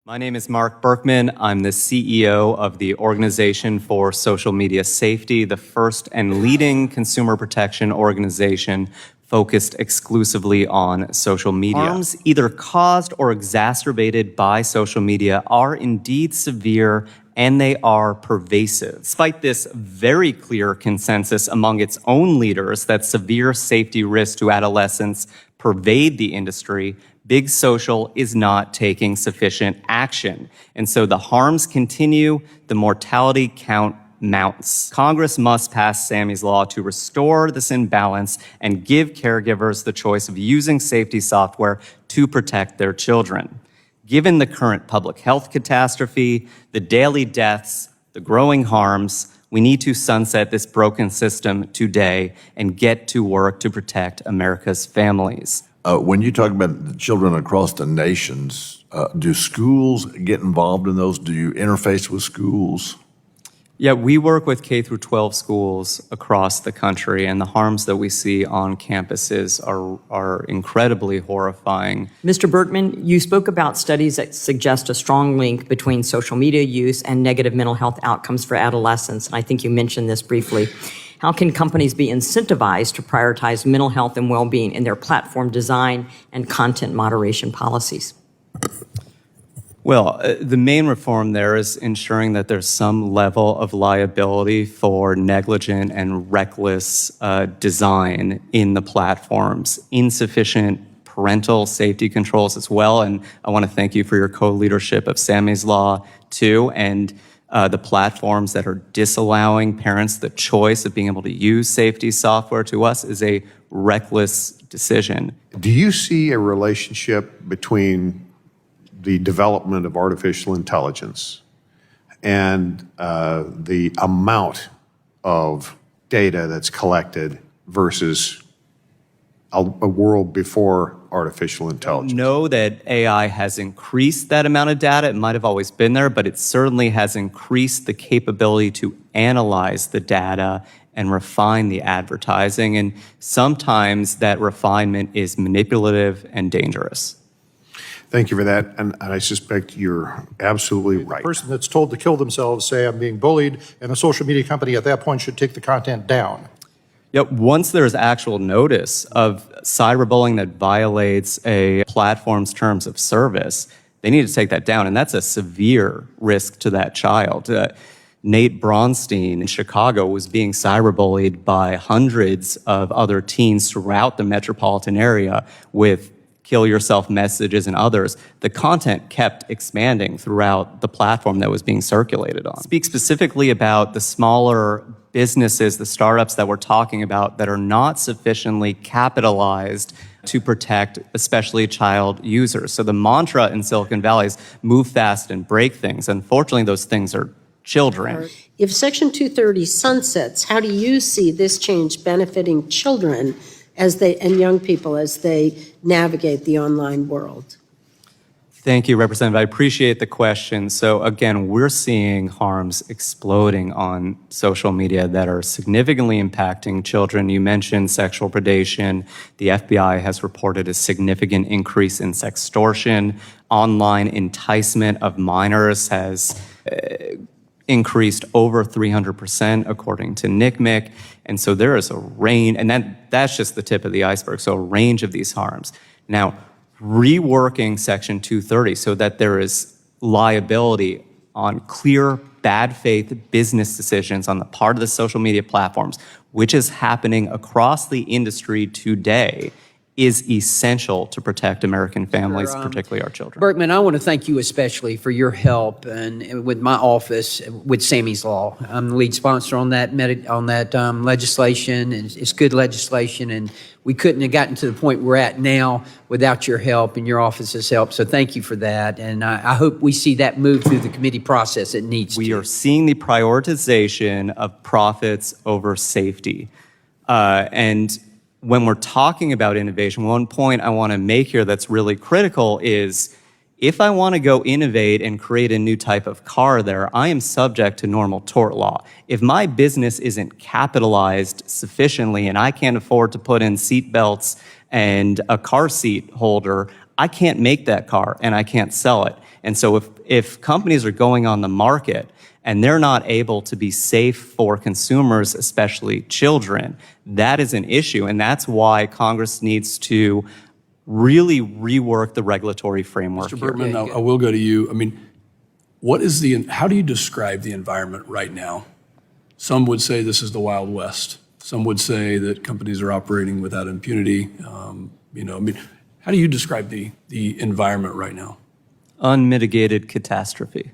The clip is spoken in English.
My name is Marc Berkman. I'm the CEO of the Organization for Social Media Safety, the first and leading consumer protection organization focused exclusively on social media. Harms either caused or exacerbated by social media are indeed severe and they are pervasive. Despite this very clear consensus among its own leaders that severe safety risks to adolescents pervade the industry, Big Social is not taking sufficient action. And so the harms continue, the mortality count mounts. Congress must pass Sammy's Law to restore this imbalance and give caregivers the choice of using safety software to protect their children. Given the current public health catastrophe, the daily deaths, the growing harms, we need to sunset this broken system today and get to work to protect America's families. When you talk about the children across the nations, do schools get involved in those? Do you interface with schools? Yeah, we work with K through 12 schools across the country, and the harms that we see on campuses are incredibly horrifying. Mr. Berkman, you spoke about studies that suggest a strong link between social media use and negative mental health outcomes for adolescents, and I think you mentioned this briefly. How can companies be incentivized to prioritize mental health and well-being in their platform design and content moderation policies? Well, the main reform there is ensuring that there's some level of liability for negligent and reckless design in the platforms, insufficient parental safety controls as well. And I want to thank you for your co-leadership of Sammy's Law, too, and the platforms that are disallowing parents the choice of being able to use safety software to us is a reckless decision. Do you see a relationship between the development of artificial intelligence and the amount of data that's collected versus a world before artificial intelligence? I know that AI has increased that amount of data. It might have always been there, but it certainly has increased the capability to analyze the data and refine the advertising. And sometimes that refinement is manipulative and dangerous. Thank you for that, and I suspect you're absolutely right. The person that's told to kill themselves, say, I'm being bullied, and a social media company at that point should take the content down. Yep, once there's actual notice of cyberbullying that violates a platform's terms of service, they need to take that down, and that's a severe risk to that child. Nate Bronstein in Chicago was being cyberbullied by hundreds of other teens throughout the metropolitan area with kill yourself messages and others. The content kept expanding throughout the platform that was being circulated on. Speak specifically about the smaller businesses, the startups that we're talking about that are not sufficiently capitalized to protect especially child users. So the mantra in Silicon Valley is move fast and break things. Unfortunately, those things are children. If Section 230 sunsets, how do you see this change benefiting children and young people as they navigate the online world? Thank you, Representative. I appreciate the question. So again, we're seeing harms exploding on social media that are significantly impacting children. You mentioned sexual predation. The FBI has reported a significant increase in sextortion. Online enticement of minors has increased over 300% according to NCMEC. And so there is a range, and that's just the tip of the iceberg, so a range of these harms. Now, reworking Section 230 so that there is liability on clear, bad faith business decisions on the part of the social media platforms, which is happening across the industry today, is essential to protect American families, particularly our children. Berkman, I want to thank you especially for your help and with my office with Sammy's Law. I'm the lead sponsor on that legislation, and it's good legislation, and we couldn't have gotten to the point we're at now without your help and your office's help. So thank you for that, and I hope we see that move through the committee process. It needs to. We are seeing the prioritization of profits over safety, and when we're talking about innovation, one point I want to make here that's really critical is if I want to go innovate and create a new type of car there, I am subject to normal tort law. If my business isn't capitalized sufficiently and I can't afford to put in seat belts and a car seat holder, I can't make that car and I can't sell it. And so if companies are going on the market and they're not able to be safe for consumers, especially children, that is an issue. And that's why Congress needs to really rework the regulatory framework Mr. here. Berkman, I will go to you. I mean, how do you describe the environment right now? Some would say this is the Wild West. Some would say that companies are operating without impunity. I mean, how do you describe the environment right now? Unmitigated catastrophe.